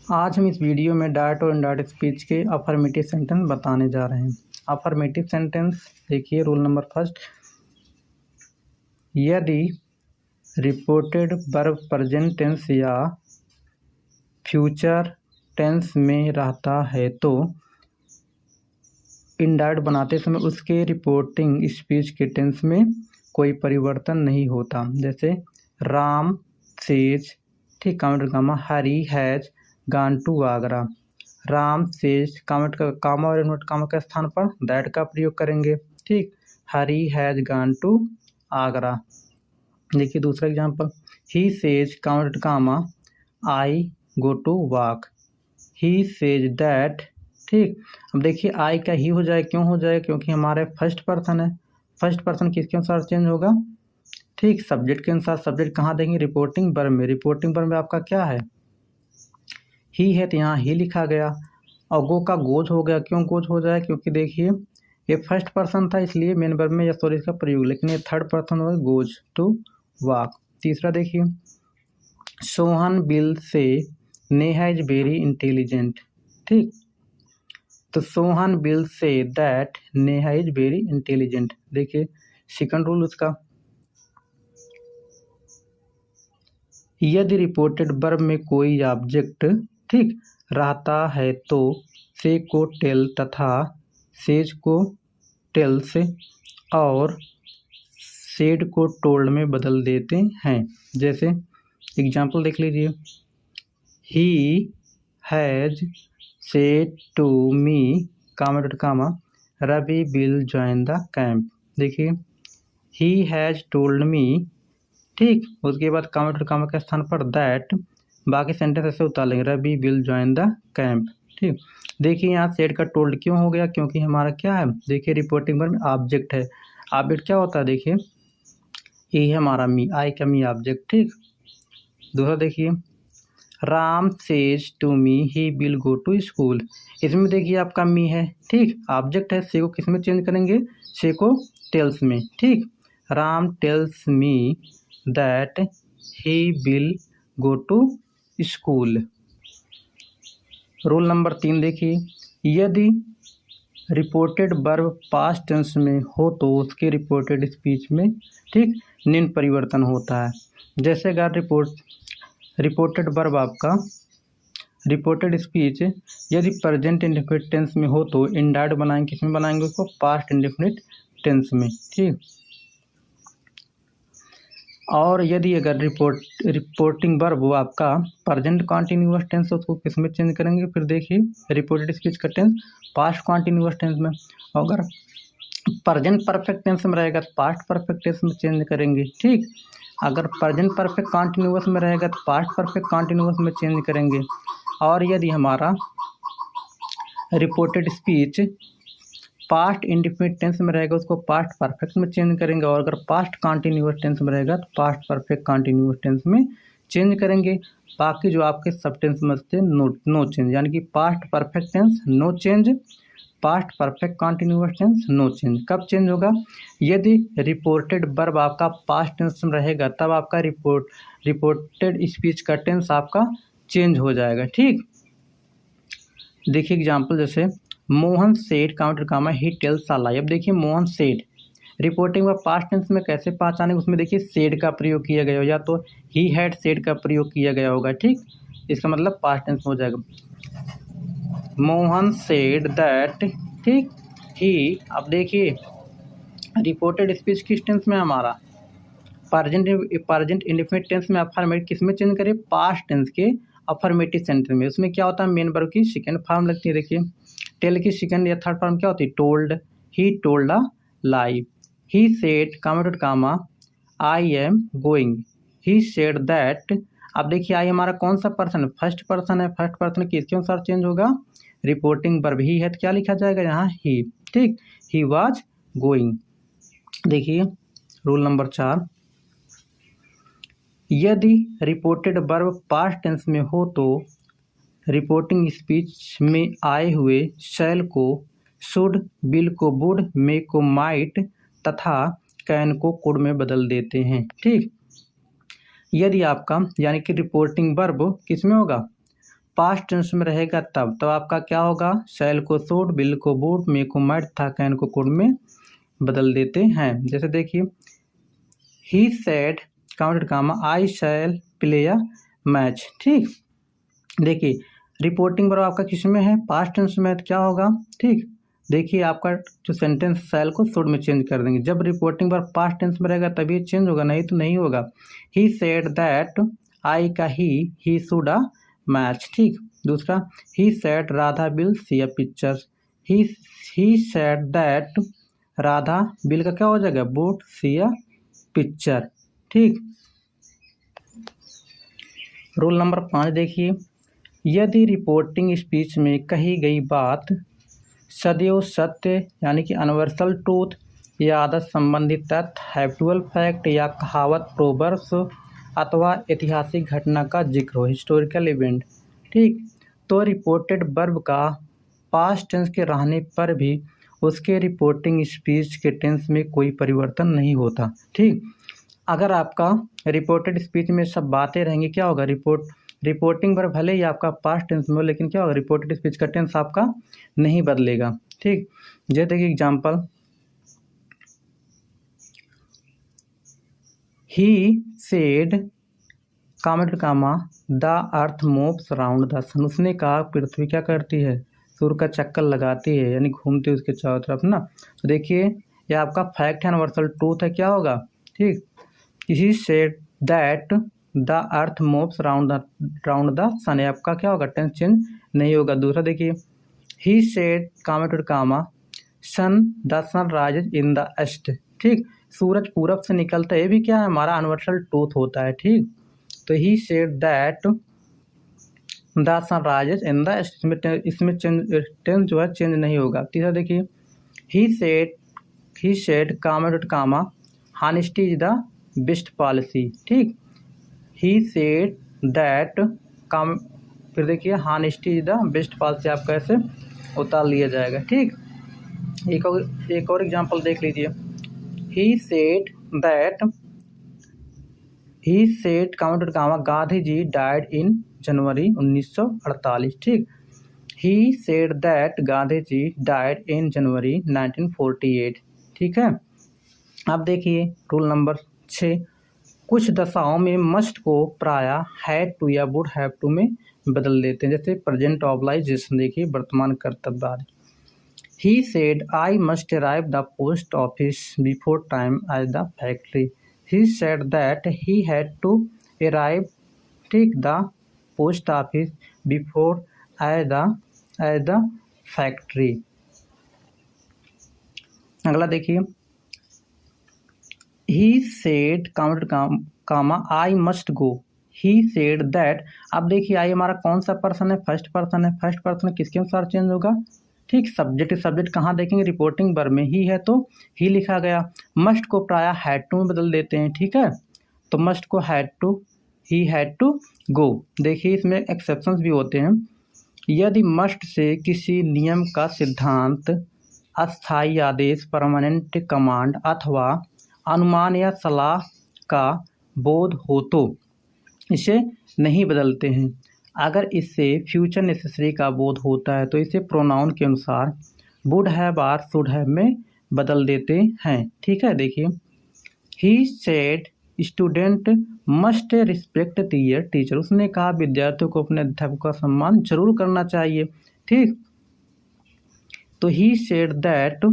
आज हम इस वीडियो में डायरेक्ट और इनडायरेक्ट स्पीच के अफर्मेटिव सेंटेंस बताने जा रहे हैं। अफर्मेटिव सेंटेंस देखिए, रूल नंबर फर्स्ट, यदि रिपोर्टेड वर्ब प्रेजेंट टेंस या फ्यूचर टेंस में रहता है तो इनडायरेक्ट बनाते समय उसके रिपोर्टिंग स्पीच के टेंस में कोई परिवर्तन नहीं होता। जैसे राम सेज, ठीक, counter comma, Hari has gone to Agra. Ram says count का कामा और इनवर्ट कामा के स्थान पर दैट का प्रयोग करेंगे। ठीक, Hari has gone to Agra. देखिए दूसरा example, he says count comma I go to walk. He says that, ठीक। अब देखिए आई का ही हो जाए, क्यों हो जाए? क्योंकि हमारे फर्स्ट पर्सन है। फर्स्ट पर्सन किसके अनुसार चेंज होगा? ठीक, सब्जेक्ट के अनुसार। सब्जेक्ट कहाँ देंगे? रिपोर्टिंग वर्ब में। रिपोर्टिंग वर्ब में आपका क्या है? ही है, तो यहाँ ही लिखा गया। और गो का गोज हो गया। क्यों गोज हो जाए? क्योंकि देखिए ये फर्स्ट पर्सन था, इसलिए मेन वर्ब में या सॉरी इसका प्रयोग, लेकिन ये थर्ड पर्सन हो, गोज टू वॉक। तीसरा देखिए, Sohan will say Neha is very intelligent. ठीक, तो Sohan will say that Neha is very intelligent. देखिए सेकंड रूल उसका, यदि रिपोर्टेड वर्ब में कोई ऑब्जेक्ट, ठीक, रहता है तो से को टेल तथा सेज को टेल्स और सेड को टोल्ड में बदल देते हैं। जैसे एग्जाम्पल देख लीजिए, he has said to me comma dot comma Ravi will join the camp. देखिए ही हैज टोल्ड मी, ठीक, उसके बाद कामा डॉट कामा के स्थान पर दैट, बाकी सेंटेंस ऐसे उतार लेंगे, Ravi will join the camp. ठीक, देखिए यहाँ सेड का टोल्ड क्यों हो गया? क्योंकि हमारा क्या है? देखिए रिपोर्टिंग वर्ब में ऑब्जेक्ट है। ऑब्जेक्ट क्या होता है? देखिए ये है हमारा मी, आई का मी ऑब्जेक्ट। ठीक, दूसरा देखिए, Ram says to me he will go to school. इसमें देखिए आपका मी है, ठीक, ऑब्जेक्ट है। से को किस में चेंज करेंगे? से को टेल्स में। ठीक, Ram tells me that he will go to school. Rule number 3 देखिए, यदि रिपोर्टेड वर्ब पास्ट टेंस में हो तो उसके रिपोर्टेड स्पीच में, ठीक, निम्न परिवर्तन होता है। जैसे अगर रिपोर्टेड वर्ब आपका रिपोर्टेड स्पीच यदि प्रेजेंट इंडेफिनिट टेंस में हो तो इनडायरेक्ट बनाएंगे, किस में बनाएंगे उसको? पास्ट इंडेफिनिट टेंस में। ठीक, और यदि अगर रिपोर्टिंग वर्ब वो आपका प्रेजेंट कॉन्टिन्यूअस टेंस है, उसको किस में चेंज करेंगे? फिर देखिए रिपोर्टेड स्पीच का टेंस पास्ट कॉन्टिन्यूअस टेंस में। अगर प्रेजेंट परफेक्ट टेंस में रहेगा तो पास्ट परफेक्ट टेंस में चेंज करेंगे। ठीक, अगर प्रेजेंट परफेक्ट कॉन्टिन्यूअस में रहेगा तो पास्ट परफेक्ट कॉन्टिन्यूअस में चेंज करेंगे। और यदि हमारा reported speech past indefinite tense में रहेगा उसको पास्ट परफेक्ट में चेंज करेंगे। और अगर पास्ट कॉन्टिन्यूअस टेंस में रहेगा तो पास्ट परफेक्ट कॉन्टिन्यूअस टेंस में चेंज करेंगे। बाकी जो आपके सब टेंस में थे नो चेंज, यानी कि past perfect tense no change, past perfect continuous tense no change. कब चेंज होगा? यदि रिपोर्टेड वर्ब आपका पास्ट टेंस में रहेगा तब आपका रिपोर्टेड स्पीच का टेंस आपका चेंज हो जाएगा। ठीक, देखिए एग्जाम्पल, जैसे Mohan said counter comma he tells a lie. अब देखिए मोहन सेड रिपोर्टिंग में पास्ट टेंस में कैसे पहचाने? उसमें देखिए सेड का प्रयोग किया गया हो, या तो ही हैड सेड का प्रयोग किया गया होगा। ठीक, इसका मतलब पास्ट टेंस हो जाएगा। मोहन सेड दैट, ठीक, ही। अब देखिए रिपोर्टेड स्पीच किस टेंस में हमारा? प्रेजेंट इंडेफिनिट टेंस में। अफर्मेटिव किस में चेंज करें? पास्ट टेंस के अफर्मेटिव सेंटेंस में। उसमें क्या होता है? मेन वर्ब की सेकंड फॉर्म लगती है। देखिए टेल की सेकंड या थर्ड फॉर्म क्या होती है? Told. He told a lie. He said comma dot comma I am going. He said that. अब देखिए आई हमारा कौन सा पर्सन है? फर्स्ट पर्सन है। फर्स्ट पर्सन किसके अनुसार चेंज होगा? रिपोर्टिंग वर्ब ही है, तो क्या लिखा जाएगा यहाँ? ही। ठीक, ही वाज गोइंग। देखिए रूल नंबर 4, यदि रिपोर्टेड वर्ब पास्ट टेंस में हो तो रिपोर्टिंग स्पीच में आए हुए शैल को शुड, विल को वुड, मे को माइट तथा कैन को कुड में बदल देते हैं। ठीक, यदि आपका यानी कि रिपोर्टिंग वर्ब किस में होगा? पास्ट टेंस में रहेगा तब आपका क्या होगा, शैल को शुड, बिल को वुड, मे को माइट तथा कैन को कुड में बदल देते हैं। जैसे देखिए he said counted comma I shall play a match. ठीक, देखिए रिपोर्टिंग वर्ब आपका किस में है, पास्ट टेंस में, तो क्या होगा। ठीक, देखिए आपका जो सेंटेंस शैल को शुड में चेंज कर देंगे। जब रिपोर्टिंग वर्ब पास्ट टेंस में रहेगा तभी चेंज होगा, नहीं तो नहीं होगा। ही सेड दैट, आई का ही शुड अ मैच। ठीक, दूसरा he said Radha will see a picture. He said that Radha will का क्या हो जाएगा, वुड सी अ पिक्चर। ठीक, रूल नंबर 5 देखिए, यदि रिपोर्टिंग स्पीच में कही गई बात सदैव सत्य यानी कि यूनिवर्सल ट्रूथ या आदत संबंधी तथ्य, हैबिचुअल फैक्ट या कहावत, प्रोवर्ब्स अथवा ऐतिहासिक घटना का जिक्र हो, हिस्टोरिकल इवेंट। ठीक, तो रिपोर्टेड वर्ब का पास्ट टेंस के रहने पर भी उसके रिपोर्टिंग स्पीच के टेंस में कोई परिवर्तन नहीं होता। ठीक, अगर आपका रिपोर्टेड स्पीच में सब बातें रहेंगी, क्या होगा, रिपोर्टिंग वर्ब भले ही आपका पास्ट टेंस में हो, लेकिन क्या होगा, रिपोर्टेड स्पीच का टेंस आपका नहीं बदलेगा। ठीक, जैसे देखिए example, he said comment comma the earth moves around the sun. उसने कहा पृथ्वी क्या करती है, सूर्य का चक्कर लगाती है, यानी घूमती है उसके चारों तरफ ना। तो देखिए यह आपका फैक्ट है, यूनिवर्सल ट्रूथ है, क्या होगा। ठीक, he said that the earth moves round the sun, आपका क्या होगा, टेंस चेंज नहीं होगा। दूसरा देखिए, he said comma sun the sun rises in the east. ठीक, सूरज पूरब से निकलता है, ये भी क्या है, हमारा यूनिवर्सल ट्रूथ होता है। ठीक, तो he said that the sun rises in the east, इसमें टेंस जो है चेंज नहीं होगा। तीसरा देखिए, he said comma honesty is the best policy. ठीक, ही सेड दैट काम, फिर देखिए honesty is the best policy, आप कैसे उतार लिया जाएगा। ठीक, एक और एग्जांपल देख लीजिए, he said counted comma Gandhi ji died in January 1948। ठीक, he said that Gandhi ji died in January 1948। ठीक है, अब देखिए रूल नंबर 6, कुछ दशाओं में मस्ट को प्रायः हैड टू या वुड हैव टू में बदल देते हैं। जैसे प्रेजेंट ऑब्लाइजेशन, देखिए वर्तमान कर्तव्य। He said I must arrive the post office before time at the factory. He said that he had to arrive, ठीक, the post office before at the factory. अगला देखिए, he said comma I must go. He said that, अब देखिए I हमारा कौन सा person है, first person है। फर्स्ट पर्सन किसके अनुसार चेंज होगा। ठीक, सब्जेक्ट कहाँ देखेंगे, रिपोर्टिंग वर्ब में। ही है तो ही लिखा गया। मस्ट को प्रायः हैड टू में बदल देते हैं। ठीक है, तो मस्ट को had to, he had to go. देखिए इसमें एक्सेप्शंस भी होते हैं। यदि मस्ट से किसी नियम का सिद्धांत, अस्थायी आदेश, परमानेंट कमांड अथवा अनुमान या सलाह का बोध हो तो इसे नहीं बदलते हैं। अगर इससे फ्यूचर नेसेसरी का बोध होता है तो इसे प्रोनाउन के अनुसार वुड हैव और शुड हैव में बदल देते हैं। ठीक है, देखिए he said student must respect their teacher. उसने कहा विद्यार्थियों को अपने अध्यापक का सम्मान जरूर करना चाहिए। ठीक, तो he said that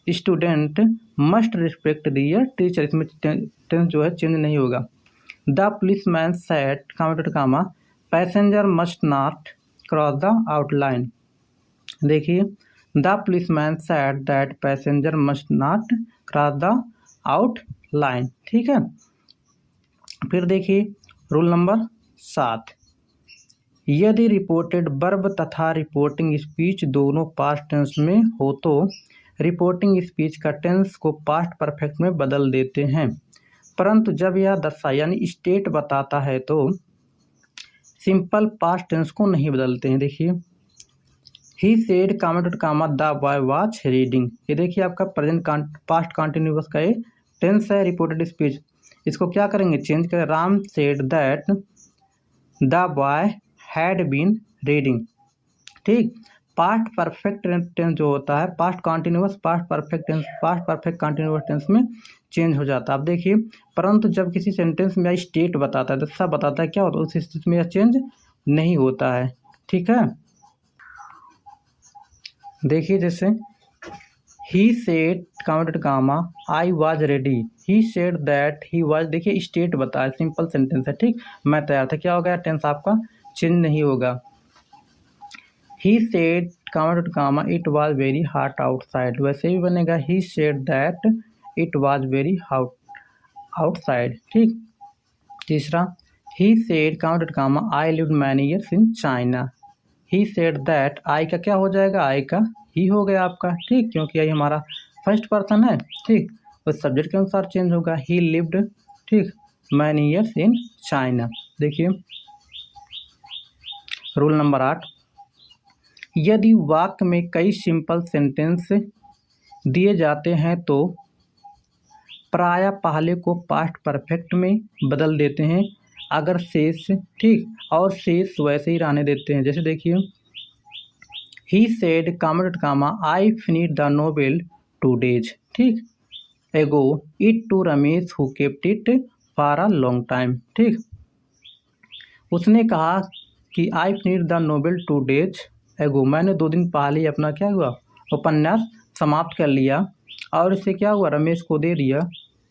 student must respect their teacher, इसमें टेंस जो है चेंज नहीं होगा। The policeman said counted comma passenger must not cross the outline. देखिए the policeman said that passenger must not cross the outline. ठीक है, फिर देखिए रूल नंबर 7, यदि रिपोर्टेड वर्ब तथा रिपोर्टिंग स्पीच दोनों पास्ट टेंस में हो तो रिपोर्टिंग स्पीच का टेंस को पास्ट परफेक्ट में बदल देते हैं, परंतु जब यह दशा यानी स्टेट बताता है तो सिंपल पास्ट टेंस को नहीं बदलते हैं। देखिए he said commented comma the boy was reading, ये देखिए आपका प्रेजेंट पास्ट कंटिन्यूअस का ये टेंस है रिपोर्टेड स्पीच। इसको क्या करेंगे, चेंज करें। Ram said that the boy had been reading. ठीक, पास्ट परफेक्ट टेंस जो होता है past continuous past perfect continuous tense में चेंज हो जाता है। अब देखिए, परंतु जब किसी सेंटेंस में स्टेट बताता है, दशा बताता है, क्या होता है, उस स्थिति में यह चेंज नहीं होता है। ठीक है, देखिए जैसे he said counted comma I was ready, he said that he was, देखिए स्टेट बताया, सिंपल सेंटेंस है। ठीक, मैं तैयार था, क्या हो गया, टेंस आपका चेंज नहीं होगा। He said counted comma it was very hot outside, वैसे भी बनेगा he said that it was very hot outside. ठीक, तीसरा he said counted comma I lived many years in China, he said that, I का क्या हो जाएगा, आई का ही हो गया आपका। ठीक, क्योंकि आई हमारा फर्स्ट पर्सन है। ठीक, उस सब्जेक्ट के अनुसार चेंज होगा, ही लिव्ड, ठीक, मैनी ईयर्स इन चाइना। देखिए रूल नंबर 8, यदि वाक्य में कई सिंपल सेंटेंस दिए जाते हैं तो प्रायः पहले को पास्ट परफेक्ट में बदल देते हैं, अगर शेष, ठीक, और शेष वैसे ही रहने देते हैं। जैसे देखिए he said counted comma I finish the novel 2 days, ठीक, ago it to Ramesh who kept it for a long time. ठीक, उसने कहा कि I finish the novel 2 days एगो, मैंने 2 दिन पहले ही अपना क्या हुआ उपन्यास समाप्त कर लिया, और इसे क्या हुआ, रमेश को दे दिया,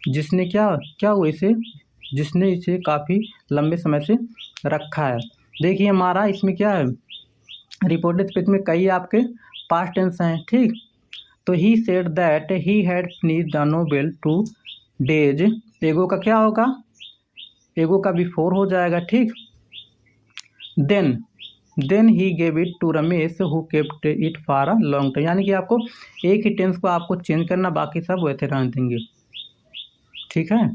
जिसने क्या हुआ इसे, जिसने इसे काफ़ी लंबे समय से रखा है। देखिए हमारा इसमें क्या है, रिपोर्टेड स्पीच में कई आपके पास्ट टेंस हैं। ठीक, तो he said that he had finish the novel 2 days, एगो का क्या होगा, एगो का बिफोर हो जाएगा। ठीक, then he gave it to Ramesh who kept it for a long time, यानी कि आपको एक ही टेंस को आपको चेंज करना, बाकी सब वैसे रहने देंगे। ठीक है,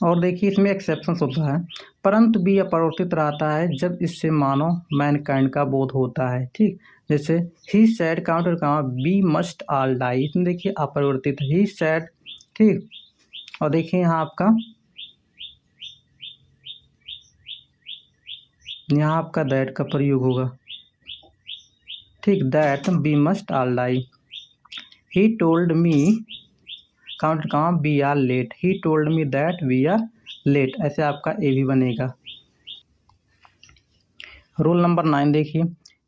और देखिए इसमें एक्सेप्शन होता है, परंतु भी अपरिवर्तित रहता है जब इससे मानव मैनकाइंड का बोध होता है। ठीक, जैसे ही सैड काउंटर का बी मस्ट ऑल डाई, इसमें देखिए अपरिवर्तित ही सैड। ठीक, और देखिए यहाँ आपका यहाँ आपका दैट का प्रयोग होगा। ठीक, that be must all die, he told me counter कहाँ we are late, he told me that we are late, ऐसे आपका ए भी बनेगा। रूल नंबर 9 देखिए,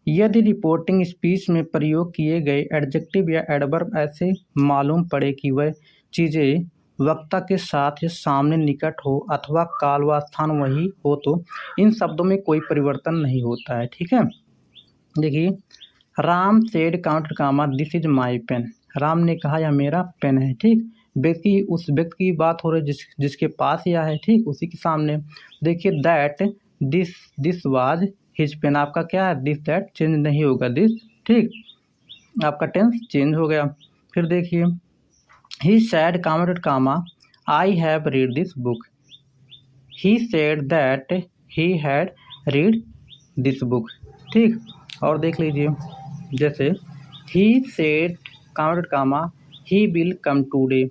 यदि रिपोर्टिंग स्पीच में प्रयोग किए गए एडजेक्टिव या एडवर्ब ऐसे मालूम पड़े कि वह चीज़ें वक्ता के साथ या सामने निकट हो अथवा काल व स्थान वही हो तो इन शब्दों में कोई परिवर्तन नहीं होता है। ठीक है, देखिए Ram said counter comma this is my pen, Ram ने कहा यह मेरा पेन है। ठीक, व्यक्ति उस व्यक्ति की बात हो रही है जिसके पास यह है। ठीक, उसी के सामने। देखिए that this was his pen, आपका क्या है, दिस दैट चेंज नहीं होगा, दिस, ठीक, आपका टेंस चेंज हो गया। फिर देखिए he said counted comma I have read this book, he said that he had read this book. ठीक, और देख लीजिए जैसे he said counted comma he will come today,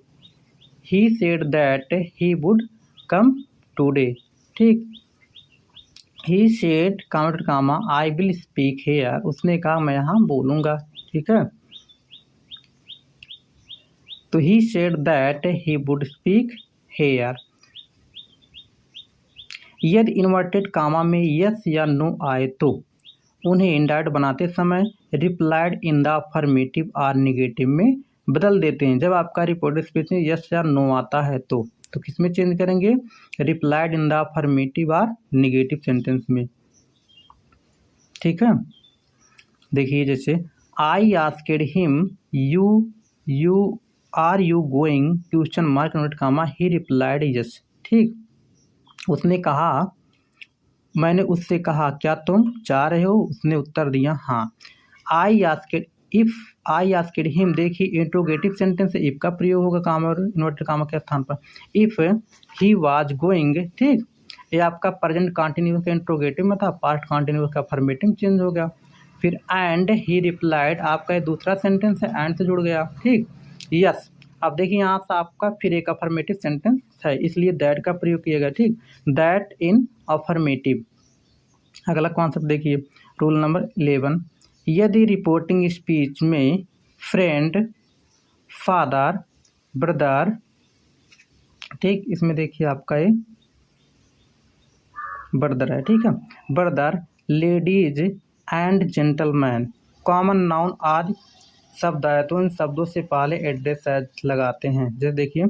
he said that he would come today. ठीक, he said counted comma I will speak here, उसने कहा मैं यहाँ बोलूँगा। ठीक है, तो he said that he would speak here. यदि इन्वर्टेड कामा में यस या नो आए तो उन्हें इंडायरेक्ट बनाते समय रिप्लाइड इन द अफर्मेटिव और निगेटिव में बदल देते हैं। जब आपका रिपोर्टेड स्पीच में यस या नो आता है तो किस में चेंज करेंगे, रिप्लाइड इन द अफर्मेटिव और निगेटिव सेंटेंस में। ठीक है, देखिए जैसे I asked him you are you going question mark note comma, he replied yes. ठीक, उसने कहा, मैंने उससे कहा क्या तुम जा रहे हो, उसने उत्तर दिया हाँ। आई आस्क्ड हिम, देखिए इंट्रोगेटिव सेंटेंस इफ का प्रयोग होगा कामा और इन्वर्टेड कामा के स्थान पर। इफ ही वाज गोइंग, ठीक, ये आपका प्रेजेंट कंटिन्यूअस का इंट्रोगेटिव में था, पास्ट कंटिन्यूअस का अफर्मेटिव चेंज हो गया। फिर एंड ही रिप्लाइड, आपका दूसरा सेंटेंस है, एंड से जुड़ गया। ठीक, यस, अब देखिए यहाँ से आपका फिर एक अफर्मेटिव सेंटेंस है, इसलिए दैट का प्रयोग किया गया। ठीक, दैट इन अफर्मेटिव। अगला कॉन्सेप्ट देखिए, रूल नंबर 11, यदि रिपोर्टिंग स्पीच में फ्रेंड, फादर, ब्रदर, ठीक, इसमें देखिए आपका ये ब्रदर है, ठीक है, brother, ladies and gentleman, common noun आदि शब्द आए तो इन शब्दों से पहले एड्रेस लगाते हैं। जैसे देखिए,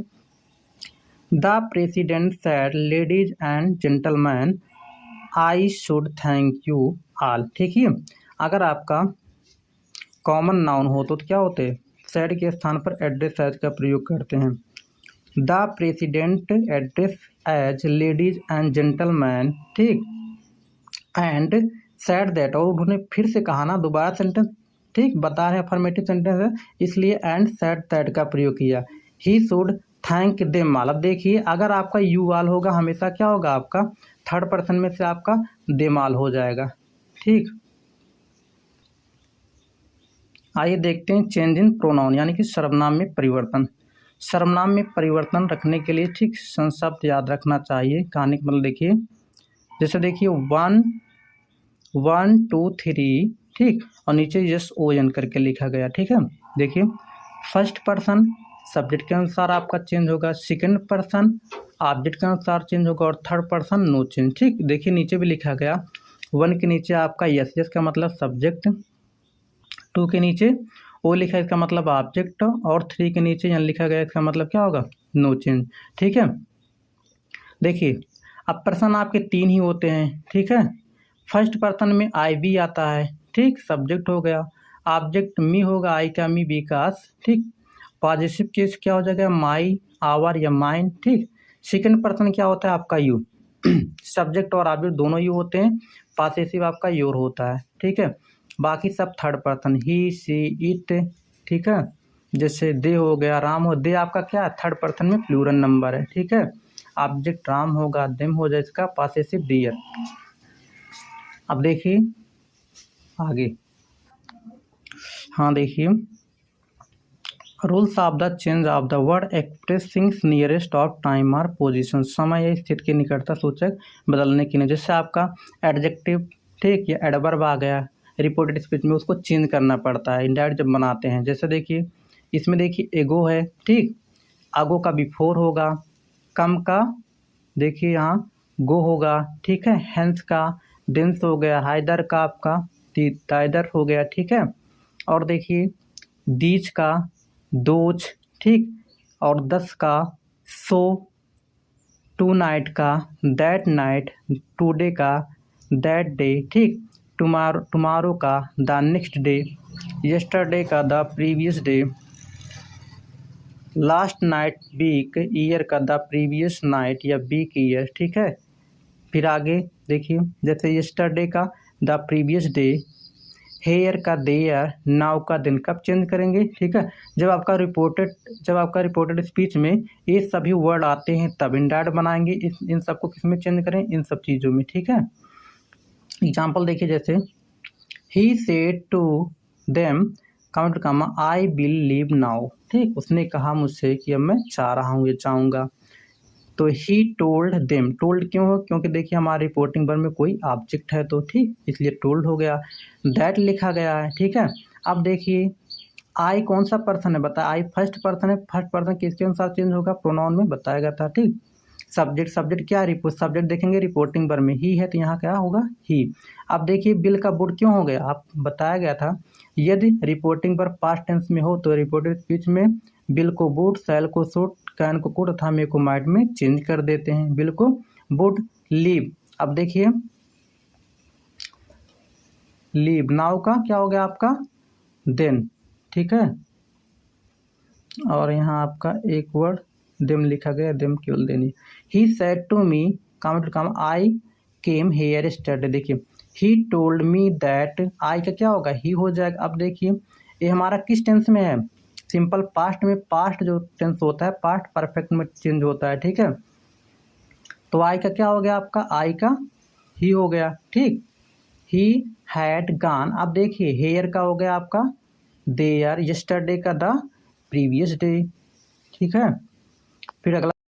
the president said ladies and gentleman I should thank you all. ठीक है, अगर आपका कॉमन नाउन हो तो क्या होते हैं, सेड के स्थान पर एड्रेस एज का प्रयोग करते हैं। The president address as ladies and gentleman, ठीक, एंड सेड दैट, और उन्होंने फिर से कहा ना, दोबारा सेंटेंस, ठीक, बता रहे हैं अफर्मेटिव सेंटेंस है, इसलिए एंड सेड दैट का प्रयोग किया। He should thank them all. अब देखिए, अगर आपका यू ऑल होगा हमेशा क्या होगा, आपका थर्ड पर्सन में से आपका देम ऑल हो जाएगा। ठीक, आइए देखते हैं चेंज इन प्रोनाउन, यानी कि सर्वनाम में परिवर्तन। सर्वनाम में परिवर्तन रखने के लिए ठीक संशब्द याद रखना चाहिए। कहानी का मतलब देखिए, जैसे देखिए 1 1 2 3, ठीक, और नीचे यस ओ एन करके लिखा गया। ठीक है, देखिए फर्स्ट पर्सन सब्जेक्ट के अनुसार आपका चेंज होगा, सेकंड पर्सन ऑब्जेक्ट के अनुसार चेंज होगा, और थर्ड पर्सन नो चेंज। ठीक, देखिए नीचे भी लिखा गया, 1 के नीचे आपका यस यस का मतलब सब्जेक्ट, 2 के नीचे ओ लिखा है इसका मतलब ऑब्जेक्ट, और 3 के नीचे यहाँ लिखा गया इसका मतलब क्या होगा, नो चेंज। ठीक है, देखिए अब पर्सन आपके 3 ही होते हैं। ठीक है, फर्स्ट पर्सन में आई बी आता है, ठीक, सब्जेक्ट हो गया, ऑब्जेक्ट मी होगा, आई का मी, बी का अस, ठीक, पॉजिटिव केस क्या हो जाएगा, माई, आवर या माइन। ठीक, सेकंड पर्सन क्या होता है आपका यू, सब्जेक्ट और ऑब्जेक्ट दोनों यू होते हैं, पॉसेसिव आपका योर होता है। ठीक है, बाकी सब third person, he, she, it, ठीक है, जैसे दे हो गया, राम हो, दे आपका क्या है, थर्ड पर्सन में प्लूरल नंबर है। ठीक है, ऑब्जेक्ट राम होगा, देम हो जाए इसका पॉसेसिव डियर। अब देखिए आगे, हाँ देखिए, rules of the change of the word expressing nearest of time और पोजीशन, समय या स्थिति के निकटता सूचक बदलने के लिए। जैसे आपका एडजेक्टिव, ठीक, या एडवर्ब आ गया रिपोर्टेड स्पीच में, उसको चेंज करना पड़ता है इंडायरेक्ट जब बनाते हैं। जैसे देखिए इसमें देखिए एगो है, ठीक, आगो का बिफोर होगा, कम का देखिए यहाँ गो होगा, ठीक है, हेंस का डेंस हो गया, हाइदर का आपका ताइदर हो गया। ठीक है, और देखिए दीज का दोज, ठीक, और 10 का सो, टू नाइट का दैट नाइट, टुडे का दैट डे, ठीक, टुमारो का द नेक्स्ट डे, यस्टरडे का the previous day, last night week, year का द प्रीवियस नाइट या वीक ईयर। ठीक है, फिर आगे देखिए, जैसे यस्टरडे का द प्रीवियस डे, हेयर का देयर, नाउ का दिन। कब चेंज करेंगे, ठीक है, जब आपका रिपोर्टेड स्पीच में ये सभी वर्ड आते हैं तब इंडायरेक्ट बनाएंगे। इन सबको किस में चेंज करें, इन सब चीज़ों में। ठीक है, एग्जाम्पल देखिए, जैसे he said to them count comma I will leave now, ठीक, उसने कहा मुझसे कि अब मैं चाह रहा हूँ, ये चाहूँगा। तो ही टोल्ड देम, टोल्ड क्यों हो, क्योंकि देखिए हमारे रिपोर्टिंग वर्ब में कोई ऑब्जेक्ट है तो, ठीक, इसलिए टोल्ड हो गया। दैट लिखा गया है। ठीक है, अब देखिए आई कौन सा पर्सन है, बताया, आई फर्स्ट पर्सन है, फर्स्ट पर्सन किसके अनुसार चेंज होगा, प्रोनाउन में बताया गया था। ठीक, सब्जेक्ट क्या, सब्जेक्ट देखेंगे रिपोर्टिंग वर्ब में ही है तो यहाँ क्या होगा, ही। अब देखिए बिल का बुड क्यों हो गया, आप बताया गया था यदि रिपोर्टिंग वर्ब पास्ट टेंस में हो तो रिपोर्टेड स्पीच में बिल को बुड, सैल को सूट, कैन को कुड तथा मे को माइट में चेंज कर देते हैं। बिल को बुड, लीव। अब देखिए लीव, नाउ का क्या हो गया आपका, देन। ठीक है, और यहाँ आपका एक वर्ड देम लिखा गया, देम केवल देनी। ही सेड टू मी काम आई केम हेयर स्टडी। देखिए ही टोल्ड मी दैट, आई का क्या होगा, ही हो जाएगा। अब देखिए ये हमारा किस टेंस में है, सिंपल पास्ट में, पास्ट जो टेंस होता है पास्ट परफेक्ट में चेंज होता है। ठीक है, तो आई का क्या हो गया आपका, आई का ही हो गया। ठीक, ही हैड गॉन। अब देखिए हेयर का हो गया आपका देयर, यस्टरडे का द प्रीवियस डे। ठीक है, फिर अगला